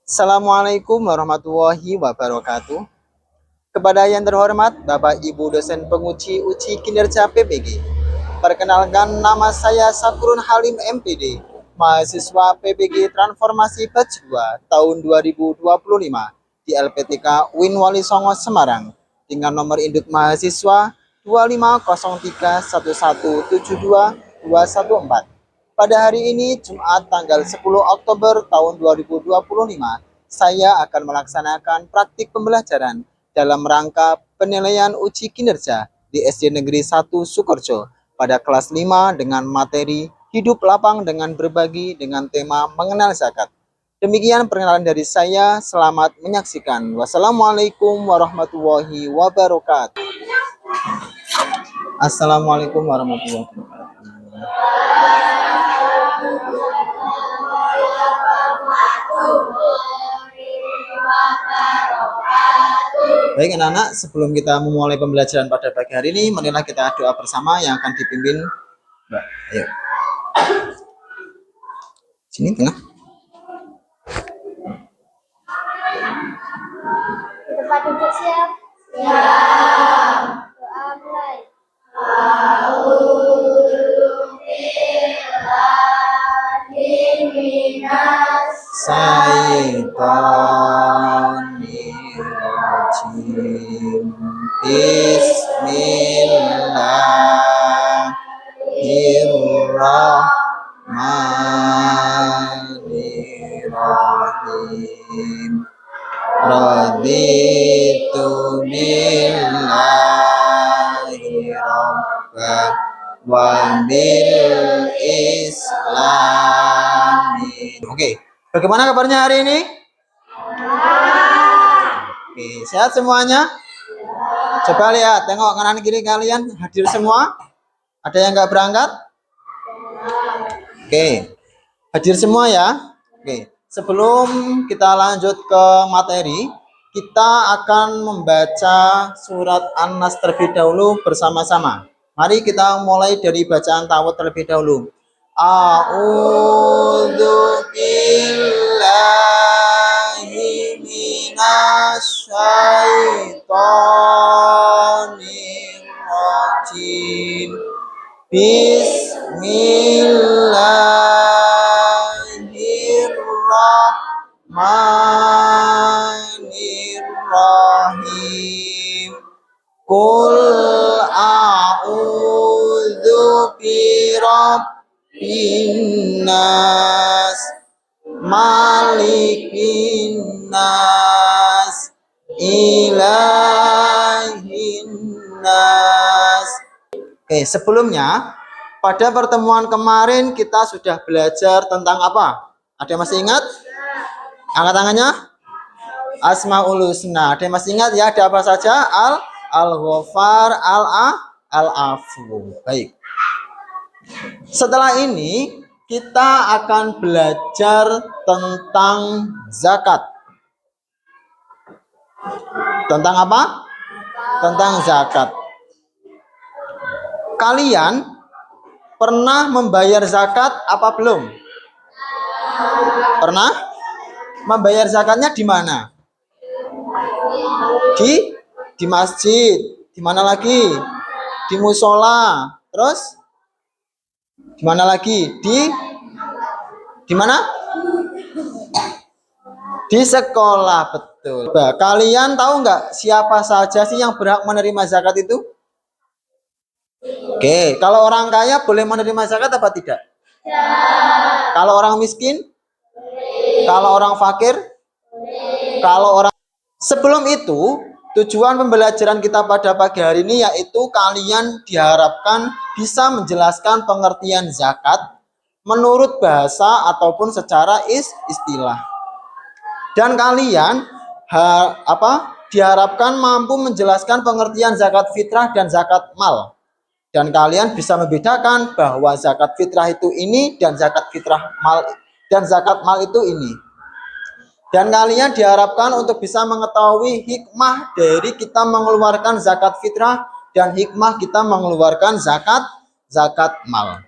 Assalamualaikum warahmatullahi wabarakatuh. Kepada yang terhormat Bapak Ibu dosen penguji uji kinerja PPG. Perkenalkan, nama saya Sakurun Halim MPD, mahasiswa PPG Transformasi Batch 2 tahun 2025 di LPTK Win Wali Songo Semarang dengan nomor induk mahasiswa 25031172214. Pada hari ini, Jumat tanggal 10 Oktober tahun 2025, saya akan melaksanakan praktik pembelajaran dalam rangka penilaian uji kinerja di SD Negeri 1 Sukorejo pada kelas 5 dengan materi hidup lapang dengan berbagi dengan tema mengenal zakat. Demikian perkenalan dari saya, selamat menyaksikan. Wassalamualaikum warahmatullahi wabarakatuh. Assalamualaikum warahmatullahi wabarakatuh. Baik anak-anak, sebelum kita memulai pembelajaran pada pagi hari ini, marilah kita doa bersama yang akan dipimpin Mbak. Ayo. Sini tengah. Tempat duduk siap. Ya. Doa mulai. Syaitonirrajim. Bismillahirrahmanirrahim. Raditu billahi rabba wa bil islami. Oke, bagaimana kabarnya hari ini? Oke, sehat semuanya? Coba lihat, tengok kanan kiri kalian hadir semua? Ada yang nggak berangkat? Oke, hadir semua ya? Oke, sebelum kita lanjut ke materi, kita akan membaca surat An-Nas terlebih dahulu bersama-sama. Mari kita mulai dari bacaan tawud terlebih dahulu. A'udzu billahi minasyaitonir rajim. Bismillahirrahmanirrahim. Qul a'udzu birabbin nas, malikin nas, ilahin nas. Oke, sebelumnya pada pertemuan kemarin kita sudah belajar tentang apa? Ada yang masih ingat? Angkat tangannya. Asmaul Husna. Ada yang masih ingat ya? Ada apa saja? Al-Ghafar, Al-Afu. Baik. Setelah ini kita akan belajar tentang zakat. Tentang apa? Tentang zakat. Kalian pernah membayar zakat apa belum? Pernah? Membayar zakatnya di mana? Di masjid. Di mana lagi? Di musola. Terus? Di mana lagi? Di mana? Di sekolah, betul. Nah, kalian tahu nggak siapa saja sih yang berhak menerima zakat itu? Oke, kalau orang kaya boleh menerima zakat apa tidak? Ya. Kalau orang miskin? Boleh. Kalau orang fakir? Boleh. Kalau orang... Sebelum itu, tujuan pembelajaran kita pada pagi hari ini yaitu kalian diharapkan bisa menjelaskan pengertian zakat menurut bahasa ataupun secara istilah. Dan kalian diharapkan mampu menjelaskan pengertian zakat fitrah dan zakat mal. Dan kalian bisa membedakan bahwa zakat fitrah itu ini dan zakat fitrah mal dan zakat mal itu ini. Dan kalian diharapkan untuk bisa mengetahui hikmah dari kita mengeluarkan zakat fitrah dan hikmah kita mengeluarkan zakat mal.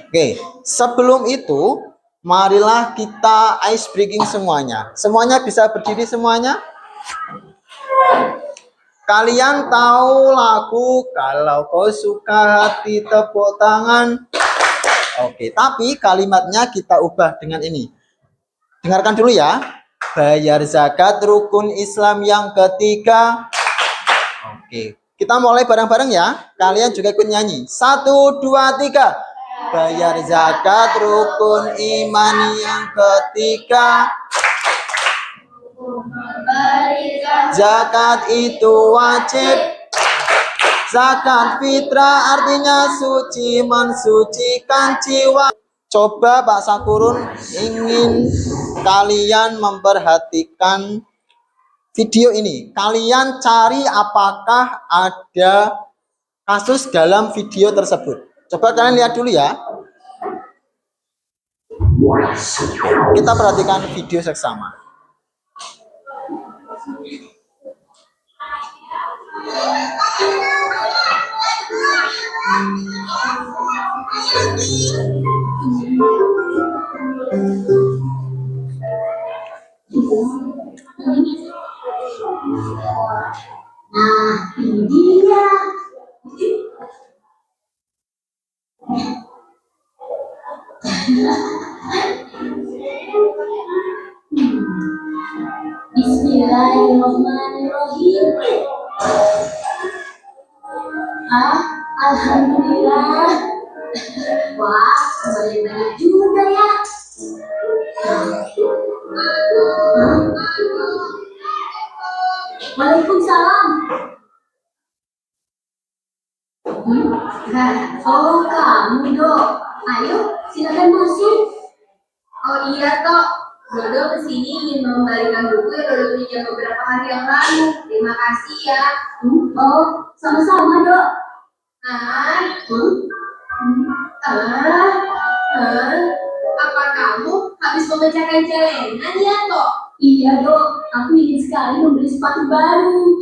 Oke, sebelum itu Marilah kita ice breaking semuanya. Semuanya bisa berdiri semuanya? Kalian tahu lagu Kalau Kau Suka Hati Tepuk Tangan? Oke, tapi kalimatnya kita ubah dengan ini. Dengarkan dulu ya. Bayar zakat rukun Islam yang ketiga. Oke, kita mulai bareng-bareng ya. Kalian juga ikut nyanyi. 1, 2, 3. Bayar zakat rukun iman yang ketiga. Zakat itu wajib. Zakat fitrah artinya suci, mensucikan jiwa. Coba Pak Sakurun ingin kalian memperhatikan video ini. Kalian cari apakah ada kasus dalam video tersebut. Coba kalian lihat dulu ya. Kita perhatikan video seksama. Nah, ini dia. Bismillahirrahmanirrahim. Alhamdulillah. Wah, banyak juga ya. Waalaikumsalam. Oh, kamu, Dok. Ayo, silakan masuk. Oh iya, Tok. Dodo kesini ingin mengembalikan buku yang Dodo pinjam beberapa hari yang lalu. Terima kasih ya. Oh, sama-sama, Dok. Apa kamu habis memecahkan celengan ya, Tok? Iya, Dok. Aku ingin sekali membeli sepatu baru.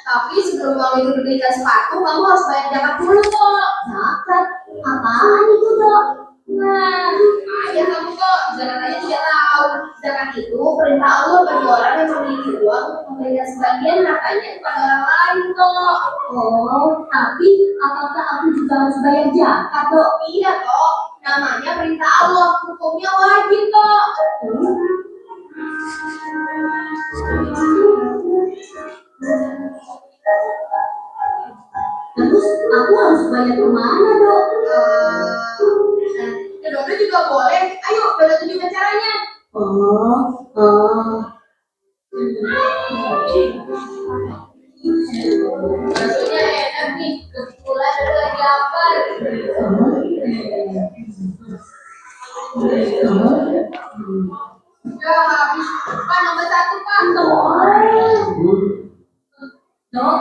Tapi sebelum uang itu dibelikan sepatu, kamu harus bayar zakat dulu, Tok. Zakat? Apaan itu, Dok? Nah, ayah kamu kok zakat aja tidak tahu. Zakat itu perintah Allah bagi orang yang memiliki uang untuk memberikan sebagian hartanya kepada orang lain, Tok. Oh, tapi apakah aku juga harus bayar zakat, Dok? Iya, Tok. Namanya perintah Allah, hukumnya wajib, Tok. Terus aku harus bayar kemana, Dok? Dodo juga boleh. Ayo, Dodo tunjukkan caranya. Maksudnya enak nih, kebetulan Dodo lagi lapar. Ya, habis. Pak, nomor 1, Pak. Dok,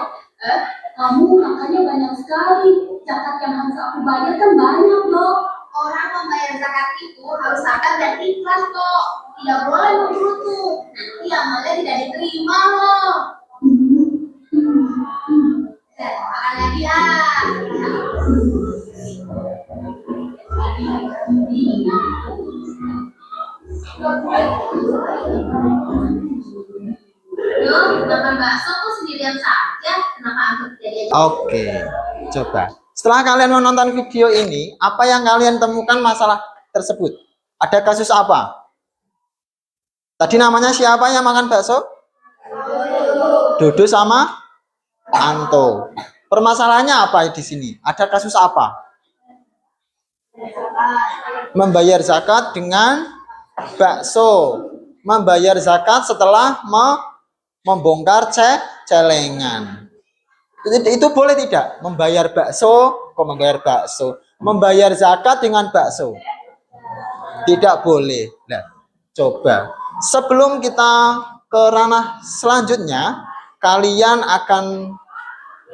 kamu makannya banyak sekali. Zakat yang harus aku bayar kan banyak, Dok. Orang membayar zakat itu harus sabar dan ikhlas, Kok. Tidak boleh menggerutu. Nanti amalnya tidak diterima, loh. Makan lagi, ah. Duh, makan bakso tuh sendirian saja. Kenapa aku tidak diajak? Oke, coba. Setelah kalian menonton video ini, apa yang kalian temukan masalah tersebut? Ada kasus apa? Tadi namanya siapa yang makan bakso? Dodo sama Anto. Permasalahannya apa di sini? Ada kasus apa? Membayar zakat dengan bakso. Membayar zakat setelah membongkar celengan. Itu boleh tidak? Membayar bakso, kok membayar bakso? Membayar zakat dengan bakso. Tidak boleh. Nah, coba. Sebelum kita ke ranah selanjutnya, kalian akan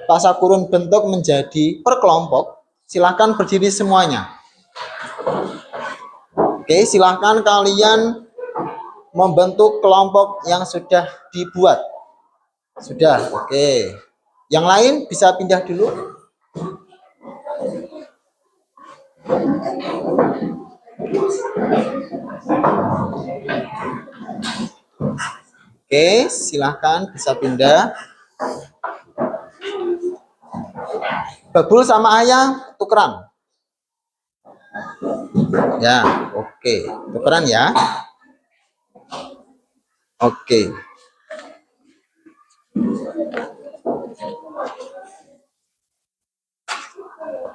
Pak Sakurun bentuk menjadi per kelompok. Silahkan berdiri semuanya. Oke, silahkan kalian membentuk kelompok yang sudah dibuat. Sudah, oke. Yang lain bisa pindah dulu. Oke, silahkan bisa pindah. Babul sama ayah tukeran. Ya, oke. Tukeran ya. Oke.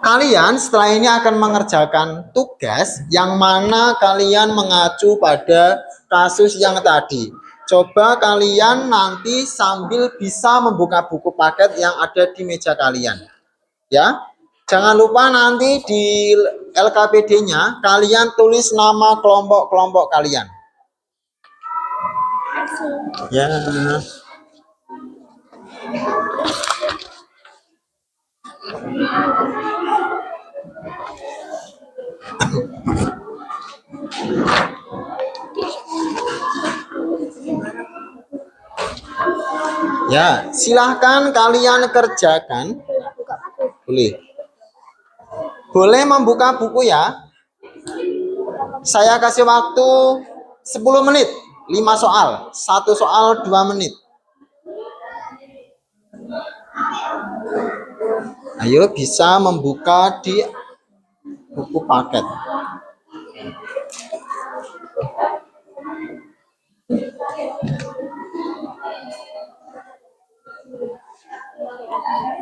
Kalian setelah ini akan mengerjakan tugas yang mana kalian mengacu pada kasus yang tadi. Coba kalian nanti sambil bisa membuka buku paket yang ada di meja kalian. Ya. Jangan lupa nanti di LKPD-nya kalian tulis nama kelompok-kelompok kalian. Ya. Ya, silahkan kalian kerjakan. Boleh. Boleh membuka buku ya. Saya kasih waktu 10 menit. 5 soal. 1 soal 2 menit. Ayo bisa membuka di buku paket.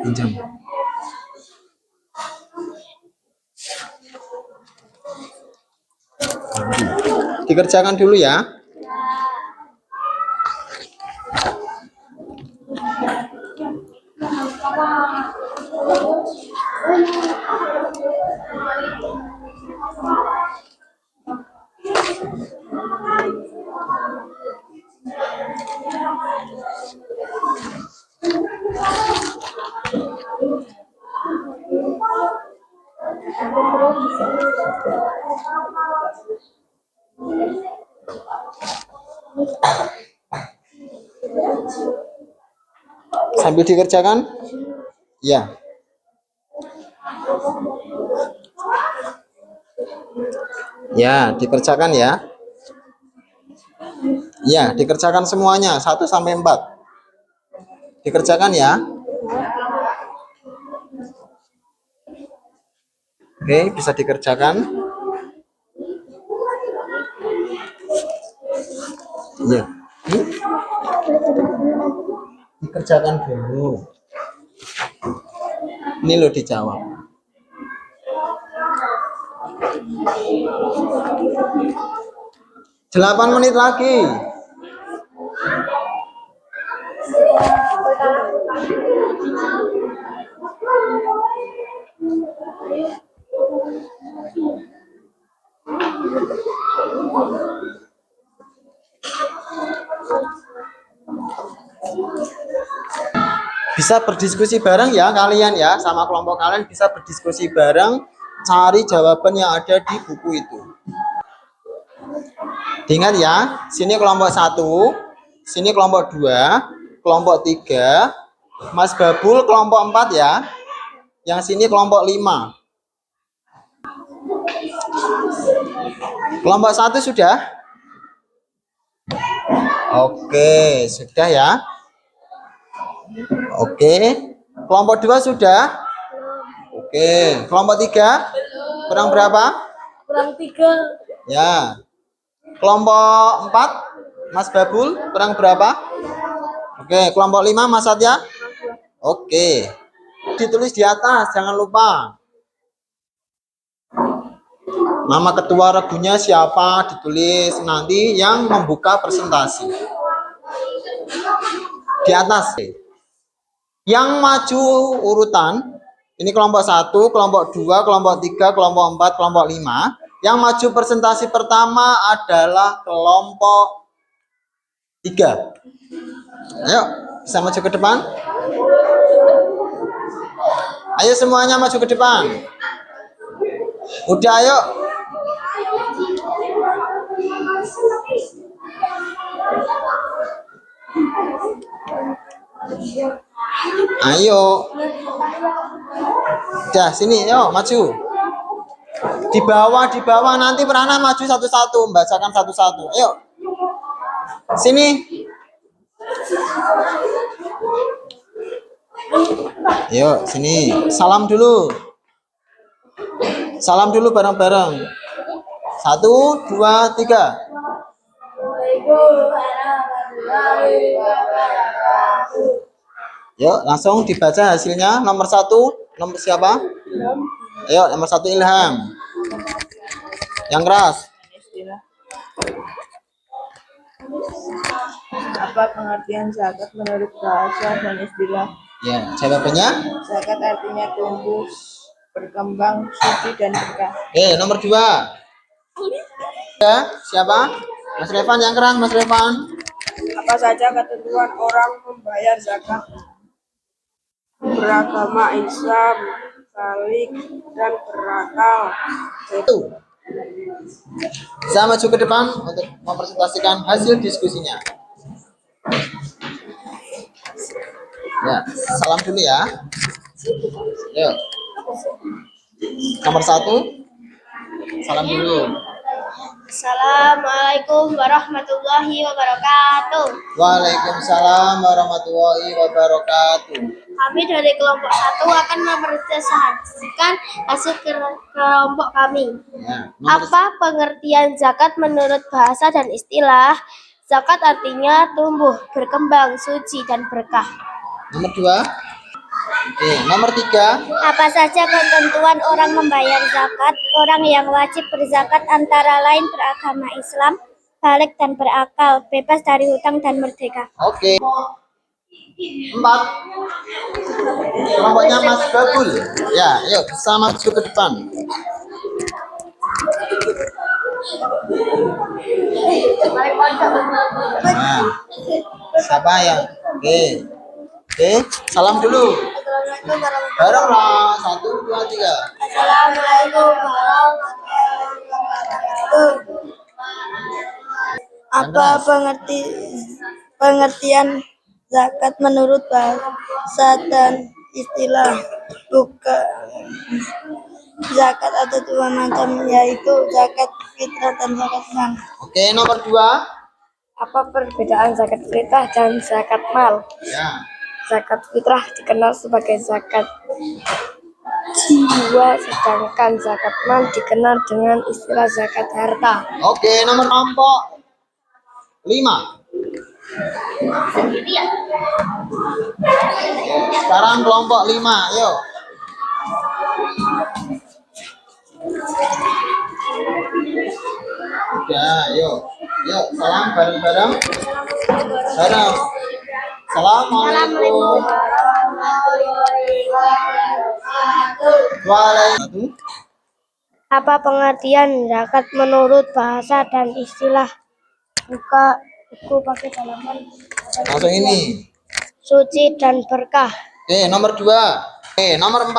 Pinjam. Dikerjakan dulu ya. Sambil dikerjakan? Ya. Ya, dikerjakan ya. Ya, dikerjakan semuanya 1 sampai 4. Dikerjakan ya. Oke, bisa dikerjakan. Ya. Dikerjakan dulu. Ini lo dijawab. Delapan menit lagi. Bisa berdiskusi bareng ya kalian ya, sama kelompok kalian bisa berdiskusi bareng, cari jawaban yang ada di buku itu. Ingat ya, sini kelompok 1, sini kelompok 2, kelompok 3, Mas Babul kelompok 4 ya. Yang sini kelompok 5. Kelompok 1 sudah? Oke, sudah ya. Oke. Kelompok 2 sudah? Oke. Kelompok 3? Kurang berapa? Kurang 3. Ya. Kelompok 4? Mas Babul kurang berapa? Oke. Kelompok 5 Mas Satya? Oke. Ditulis di atas, jangan lupa. Nama ketua regunya siapa ditulis, nanti yang membuka presentasi. Di atas. Yang maju urutan, ini kelompok 1, kelompok 2, kelompok 3, kelompok 4, kelompok 5. Yang maju presentasi pertama adalah kelompok 3. Ayo, bisa maju ke depan. Ayo semuanya maju ke depan. Udah ayo. Ayo. Udah sini, yuk maju. Di bawah nanti peranan maju satu-satu, membacakan satu-satu. Ayo. Sini. Yuk, sini. Salam dulu. Salam dulu bareng-bareng. 1, 2, 3. Yuk, langsung dibaca hasilnya. Nomor 1, nomor siapa? Ayo, nomor 1 Ilham. Yang keras. Apa pengertian zakat menurut bahasa dan istilah? Ya, jawabannya. Zakat artinya tumbuh, berkembang, suci dan berkah. Oke, nomor 2. Ya, siapa? Mas Revan yang keras, Mas Revan. Apa saja ketentuan orang membayar zakat? Beragama Islam, balik dan berakal. Itu. Saya maju ke depan untuk mempresentasikan hasil diskusinya. Ya, salam dulu ya. Yuk. Nomor 1. Salam dulu. Assalamualaikum warahmatullahi wabarakatuh. Waalaikumsalam warahmatullahi wabarakatuh. Kami dari kelompok 1 akan mempresentasikan hasil kelompok kami. Ya, nomor Apa pengertian zakat menurut bahasa dan istilah? Zakat artinya tumbuh, berkembang, suci, dan berkah. nomor 2. Oke, nomor 3. Apa saja ketentuan orang membayar zakat? Orang yang wajib berzakat antara lain beragama Islam, balik dan berakal, bebas dari hutang dan merdeka. Oke. 4. Kelompoknya Mas Babul. Ya, yuk sama maju ke depan. Nah, siapa yang? Oke. Oke, salam dulu. Assalamualaikum warahmatullahi Bareng lah. 1, 2, 3. Assalamualaikum warahmatullahi wabarakatuh. Apa Pengertian zakat menurut bahasa dan istilah? Zakat ada dua macam, yaitu zakat fitrah dan zakat mal. Oke, nomor 2. Apa perbedaan zakat fitrah dan zakat mal? Ya. Zakat fitrah dikenal sebagai zakat jiwa, sedangkan zakat mal dikenal dengan istilah zakat harta. Oke, nomor kelompok 5. Sekarang kelompok 5, yuk. Ya, yuk. Yuk, salam bareng-bareng. Bareng. Assalamualaikum. Waalaikumsalam. Apa pengertian zakat menurut bahasa dan istilah? Buka buku pakai halaman Langsung ini. suci dan berkah. Oke, nomor 2. Oke, nomor 4.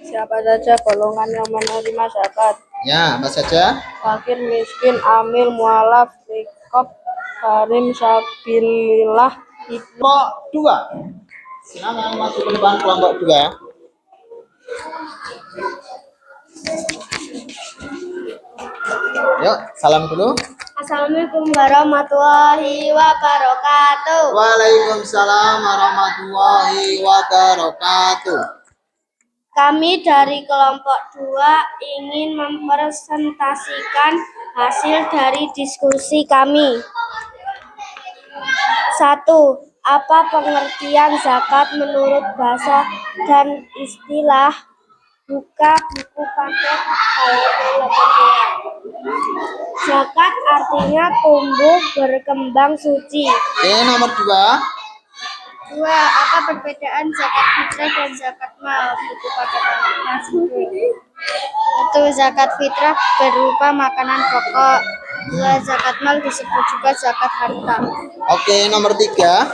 Siapa saja golongan yang menerima zakat? Ya, apa saja? Fakir, miskin, amil, mualaf, rikob, karim, sabilillah. Kelompok 2. Silakan masuk ke depan kelompok 2. Yuk, salam dulu. Assalamualaikum warahmatullahi wabarakatuh. Waalaikumsalam warahmatullahi wabarakatuh. Kami dari kelompok 2 ingin mempresentasikan hasil dari diskusi kami. 1. Apa pengertian zakat menurut bahasa dan istilah? Buka buku paket halaman 18. Zakat artinya tumbuh, berkembang, suci. Oke, nomor 2. 2. Apa perbedaan zakat fitrah dan zakat mal? Buku paket halaman 10. 1. Zakat fitrah berupa makanan pokok. 2. Zakat mal disebut juga zakat harta. Oke, nomor 3.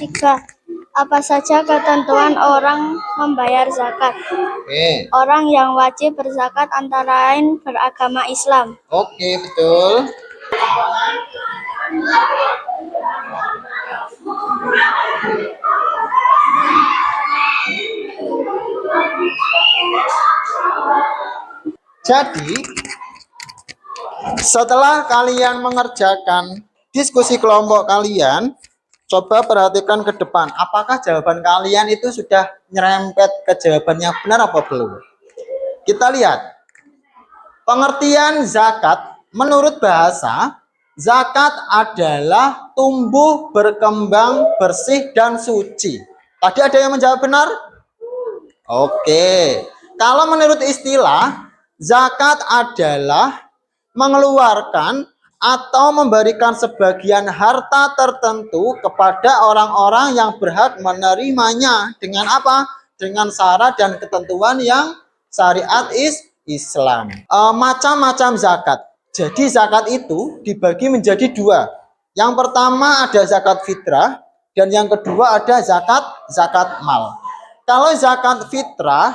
3. Apa saja ketentuan orang membayar zakat? Oke. Orang yang wajib berzakat antara lain beragama Islam. Oke, betul. Jadi, setelah kalian mengerjakan diskusi kelompok kalian, coba perhatikan ke depan. Apakah jawaban kalian itu sudah nyerempet ke jawaban yang benar apa belum? Kita lihat. Pengertian zakat menurut bahasa, zakat adalah tumbuh, berkembang, bersih, dan suci. Tadi ada yang menjawab benar? Oke. Kalau menurut istilah, zakat adalah mengeluarkan atau memberikan sebagian harta tertentu kepada orang-orang yang berhak menerimanya dengan apa? Dengan syarat dan ketentuan yang syariat Islam. Macam-macam zakat. Jadi zakat itu dibagi menjadi dua. Yang pertama ada zakat fitrah dan yang kedua ada zakat mal. Kalau zakat fitrah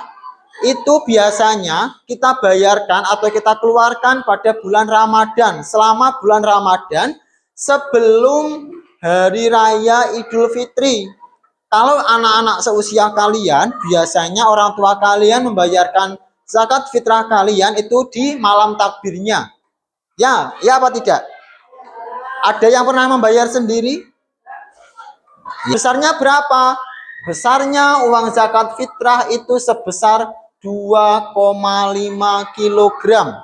itu biasanya kita bayarkan atau kita keluarkan pada bulan Ramadan, selama bulan Ramadan sebelum hari raya Idul Fitri. Kalau anak-anak seusia kalian, biasanya orang tua kalian membayarkan zakat fitrah kalian itu di malam takbirnya. Ya apa tidak? Ada yang pernah membayar sendiri? Besarnya berapa? Besarnya uang zakat fitrah itu sebesar 2,5 kilogram.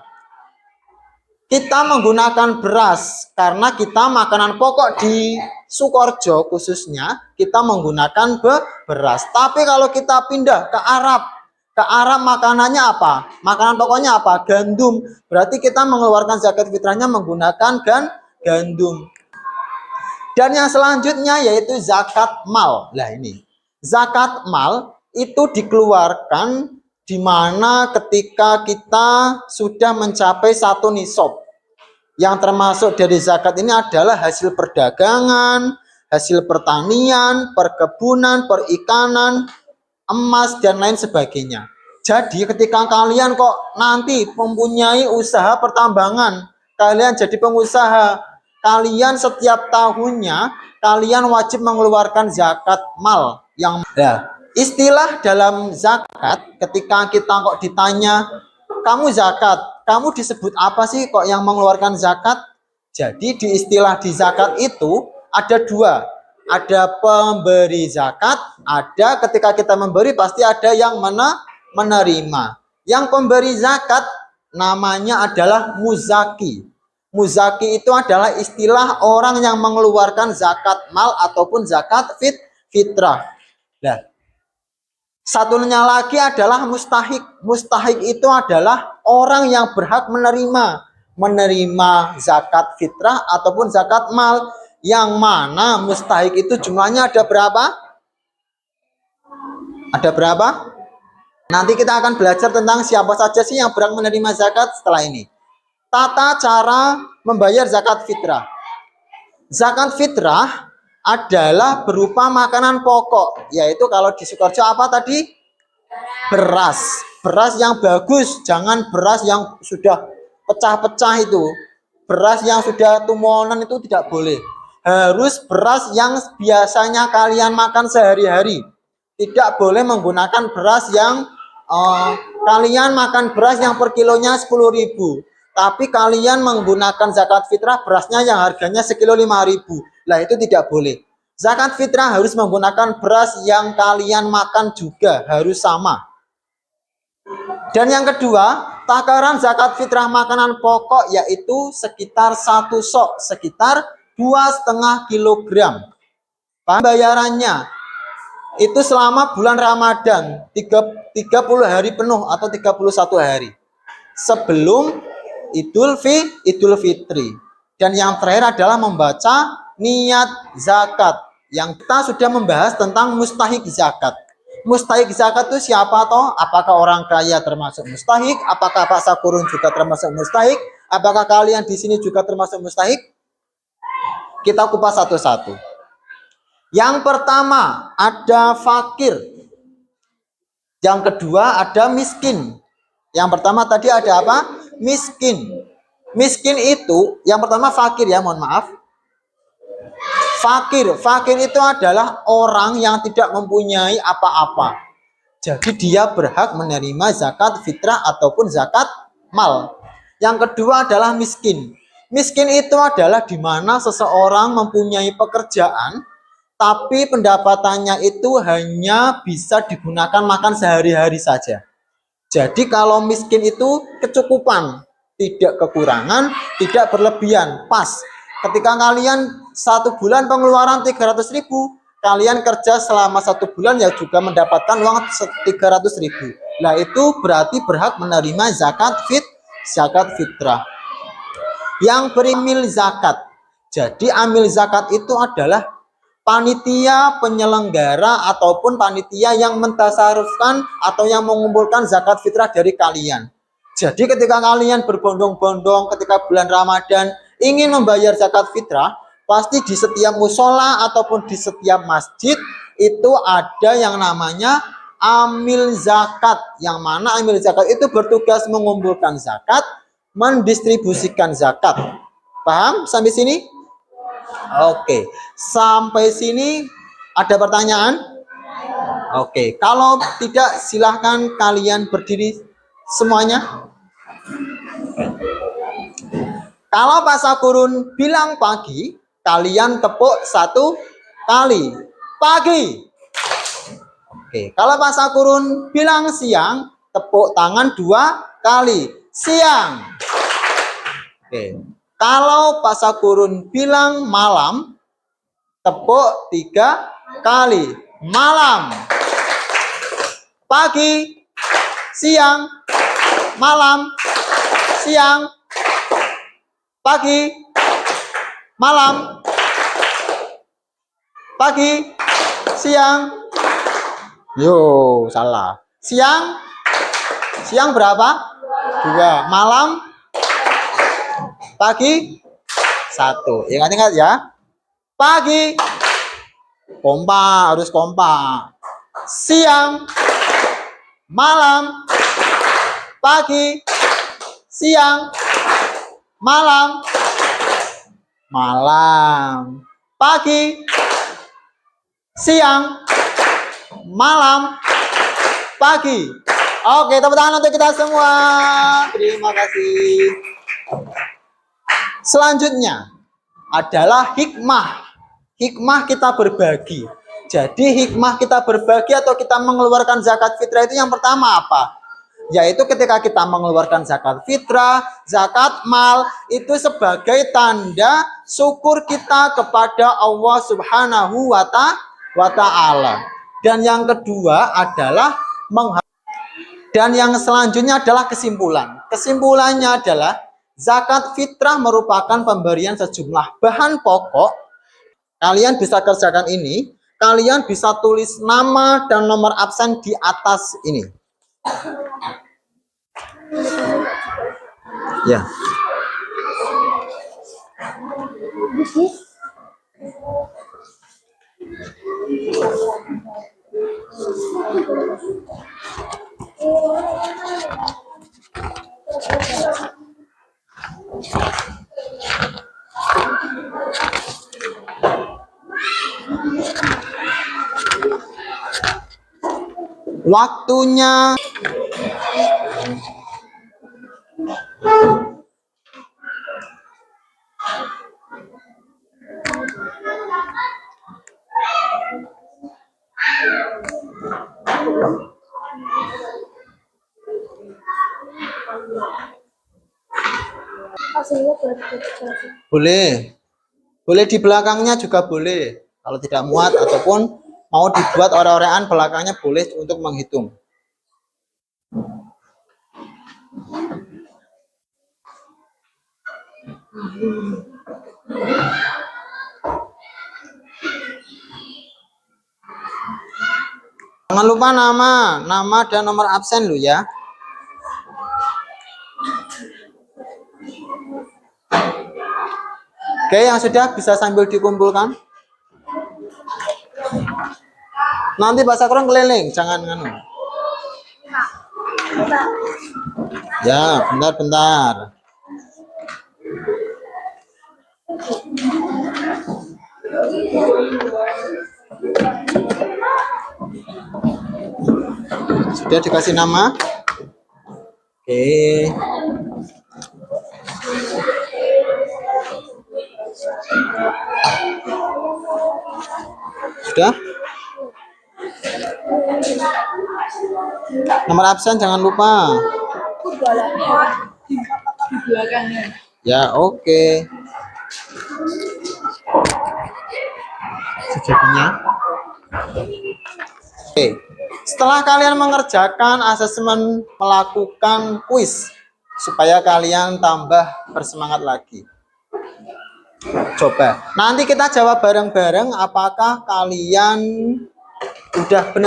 Kita menggunakan beras karena kita makanan pokok di Sukoharjo khususnya kita menggunakan beras. Tapi kalau kita pindah ke Arab makanannya apa? Makanan pokoknya apa? Gandum. Berarti kita mengeluarkan zakat fitrahnya menggunakan gandum. Dan yang selanjutnya yaitu zakat mal. Nah ini, zakat mal itu dikeluarkan di mana ketika kita sudah mencapai 1 nisab. Yang termasuk dari zakat ini adalah hasil perdagangan, hasil pertanian, perkebunan, perikanan, emas, dan lain sebagainya. Jadi ketika kalian kok nanti mempunyai usaha pertambangan, kalian jadi pengusaha, kalian setiap tahunnya kalian wajib mengeluarkan zakat mal yang istilah dalam zakat ketika kita kok ditanya kamu zakat, kamu disebut apa sih kok yang mengeluarkan zakat? Jadi di istilah di zakat itu ada dua, ada pemberi zakat, ada ketika kita memberi pasti ada yang menerima. Yang pemberi zakat namanya adalah muzaki. Muzaki itu adalah istilah orang yang mengeluarkan zakat mal ataupun zakat fitrah. Nah, satunya lagi adalah mustahik. Mustahik itu adalah orang yang berhak menerima zakat fitrah ataupun zakat mal. Yang mana mustahik itu jumlahnya ada berapa? Ada berapa? Nanti kita akan belajar tentang siapa saja sih yang berhak menerima zakat setelah ini. Tata cara membayar zakat fitrah. Zakat fitrah adalah berupa makanan pokok, yaitu kalau di Sukoharjo apa tadi? Beras. Beras yang bagus, jangan beras yang sudah pecah-pecah itu. Beras yang sudah tumonan itu tidak boleh. Harus beras yang biasanya kalian makan sehari-hari. Tidak boleh menggunakan beras yang kalian makan beras yang per kilonya 10.000. Tapi kalian menggunakan zakat fitrah berasnya yang harganya sekilo 5.000. Lah itu tidak boleh. Zakat fitrah harus menggunakan beras yang kalian makan juga harus sama. Dan yang kedua, takaran zakat fitrah makanan pokok yaitu sekitar 1 sok, sekitar 2,5 kilogram. Pembayarannya itu selama bulan Ramadan 30 hari penuh atau 31 hari sebelum Idul Fitri. Dan yang terakhir adalah membaca niat zakat. Yang kita sudah membahas tentang mustahik zakat. Mustahik zakat itu siapa toh? Apakah orang kaya termasuk mustahik? Apakah Pak Sakurun juga termasuk mustahik? Apakah kalian di sini juga termasuk mustahik? Kita kupas satu-satu. Yang pertama ada fakir. Yang kedua ada miskin. Yang pertama tadi ada apa? Miskin. Miskin itu yang pertama fakir ya, mohon maaf. Fakir itu adalah orang yang tidak mempunyai apa-apa. Jadi dia berhak menerima zakat fitrah ataupun zakat mal. Yang kedua adalah miskin. Miskin itu adalah di mana seseorang mempunyai pekerjaan tapi pendapatannya itu hanya bisa digunakan makan sehari-hari saja. Jadi kalau miskin itu kecukupan, tidak kekurangan, tidak berlebihan, pas. Ketika kalian 1 bulan pengeluaran 300.000, kalian kerja selama 1 bulan ya juga mendapatkan uang 300.000. Nah itu berarti berhak menerima zakat fitrah. Yang berimil zakat. Jadi amil zakat itu adalah panitia penyelenggara ataupun panitia yang mentasarufkan atau yang mengumpulkan zakat fitrah dari kalian. Jadi ketika kalian berbondong-bondong ketika bulan Ramadan ingin membayar zakat fitrah, pasti di setiap musola ataupun di setiap masjid itu ada yang namanya amil zakat. Yang mana amil zakat itu bertugas mengumpulkan zakat, mendistribusikan zakat. Paham sampai sini? Oke, sampai sini ada pertanyaan? Oke, kalau tidak silahkan kalian berdiri semuanya. Kalau Pasakurun bilang pagi, kalian tepuk 1 kali. Pagi. Oke, kalau Pasakurun bilang siang, tepuk tangan 2 kali. Siang. Oke. Kalau Pasakurun bilang malam, tepuk 3 kali. Malam. Pagi, siang, malam, siang, pagi, malam, pagi, siang. Yo, salah. Siang, siang berapa? 2. Malam, pagi 1. Ingat-ingat ya. Pagi kompak, harus kompak. Siang, malam, pagi, siang, malam, malam, pagi, siang, malam, pagi. Oke, tepuk tangan untuk kita semua. Terima kasih. Selanjutnya adalah hikmah. Hikmah kita berbagi. Jadi hikmah kita berbagi atau kita mengeluarkan zakat fitrah itu yang pertama apa? Yaitu ketika kita mengeluarkan zakat fitrah, zakat mal, itu sebagai tanda syukur kita kepada Allah Subhanahu wa Ta'ala. Dan yang kedua adalah dan yang selanjutnya adalah kesimpulan. Kesimpulannya adalah zakat fitrah merupakan pemberian sejumlah bahan pokok. Kalian bisa kerjakan ini. Kalian bisa tulis nama dan nomor absen di atas ini. Ya. Waktunya boleh. Boleh di belakangnya juga boleh. Kalau tidak muat ataupun mau dibuat ore-orean belakangnya boleh untuk menghitung. Jangan lupa nama dan nomor absen lu ya. Oke, yang sudah bisa sambil dikumpulkan. Nanti bahasa kurang keliling, jangan nganu. Ya, bentar. Sudah dikasih nama? Oke. Sudah? Nomor absen jangan lupa. Ya, oke. Sejadinya. Oke. Setelah kalian mengerjakan asesmen, melakukan kuis supaya kalian tambah bersemangat lagi. Coba. Nanti kita jawab bareng-bareng apakah kalian udah benar.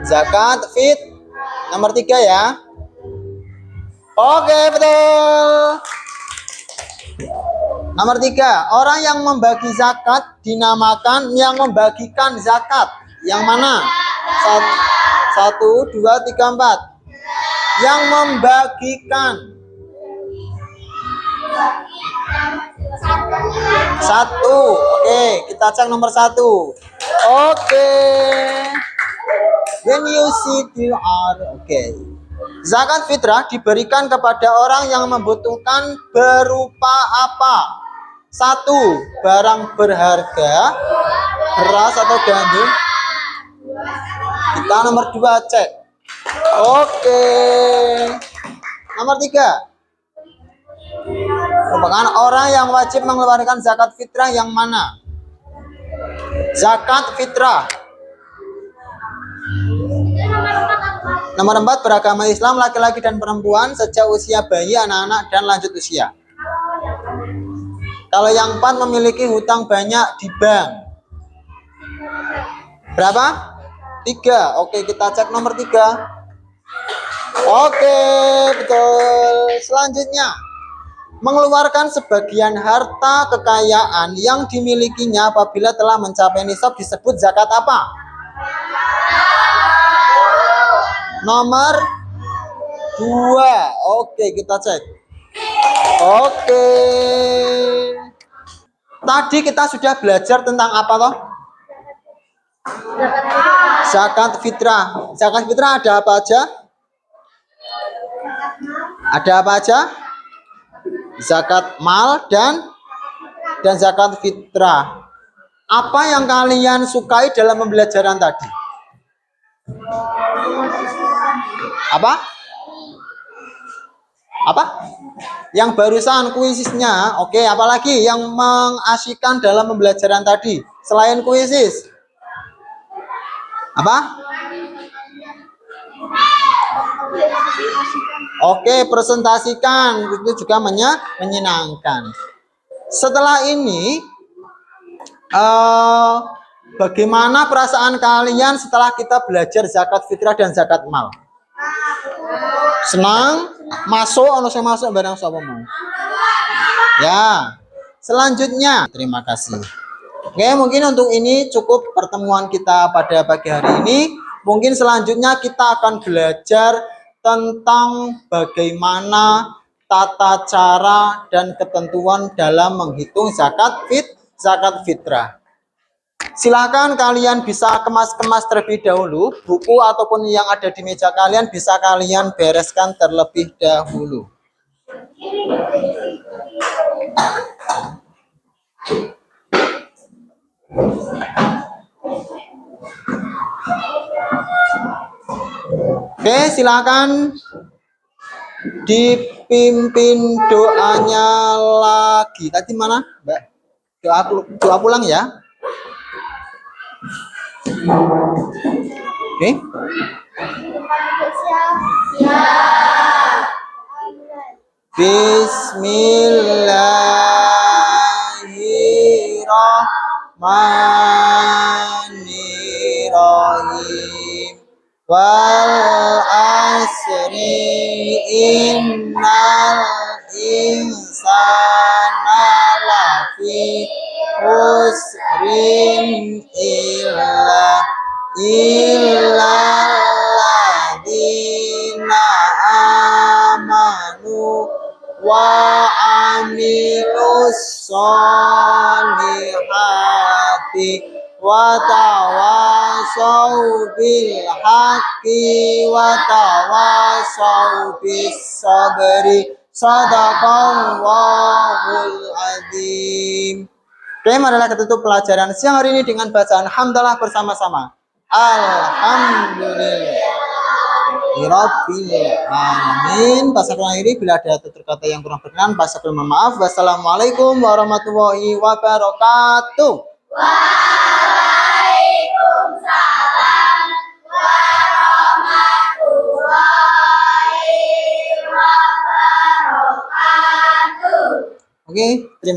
Zakat fit nomor 3 ya. Oke, betul. Nomor 3, orang yang membagi zakat dinamakan yang membagikan zakat. Yang mana? 1, 2, 3, 4. Yang membagikan. 1. Oke, kita cek nomor 1. Oke. When you see you are okay. Zakat fitrah diberikan kepada orang yang membutuhkan berupa apa? 1. Barang berharga, beras atau gandum. Kita nomor 2 cek. Oke. Nomor 3. Merupakan orang yang wajib mengeluarkan zakat fitrah yang mana? Zakat fitrah. Nomor 4, beragama Islam, laki-laki dan perempuan sejak usia bayi, anak-anak, dan lanjut usia. Kalau yang 4 memiliki hutang banyak di bank. Berapa? 3. Oke, kita cek nomor 3. Oke, betul. Selanjutnya, mengeluarkan sebagian harta kekayaan yang dimilikinya apabila telah mencapai nisab disebut zakat apa? Nomor 2. Oke, kita cek. Oke. Tadi kita sudah belajar tentang apa toh? Zakat fitrah. Zakat fitrah ada apa aja? Ada apa aja? Zakat mal dan zakat fitrah. Apa yang kalian sukai dalam pembelajaran tadi? Apa? Apa? Yang barusan kuisisnya. Oke, apalagi yang mengasyikkan dalam pembelajaran tadi selain kuisis? Apa? Oke, presentasikan itu juga menyenangkan. Setelah ini bagaimana perasaan kalian setelah kita belajar zakat fitrah dan zakat mal? Senang? Masuk ono sing masuk barang sapa mau? Ya. Selanjutnya, terima kasih. Oke, mungkin untuk ini cukup pertemuan kita pada pagi hari ini. Mungkin selanjutnya kita akan belajar tentang bagaimana tata cara dan ketentuan dalam menghitung zakat fitrah. Silakan kalian bisa kemas-kemas terlebih dahulu. Buku ataupun yang ada di meja kalian bisa kalian bereskan terlebih dahulu. Oke, silakan dipimpin doanya lagi. Tadi mana, Mbak? Doa pulang ya. Oke. Bismillahirrahmanirrahim. Wal asri innal insana lafi khusrin illalladzina amanu wa amilus solihati wa tawasau bil haqqi wa tawasau bis sabri. Sadaqallahul azim. Oke, marilah kita tutup pelajaran siang hari ini dengan bacaan hamdalah bersama-sama. Alhamdulillahirabbil alamin. Pasal akhiri bila ada tutur kata yang kurang berkenan, pasal mohon maaf. Wassalamualaikum warahmatullahi wabarakatuh. Oke, terima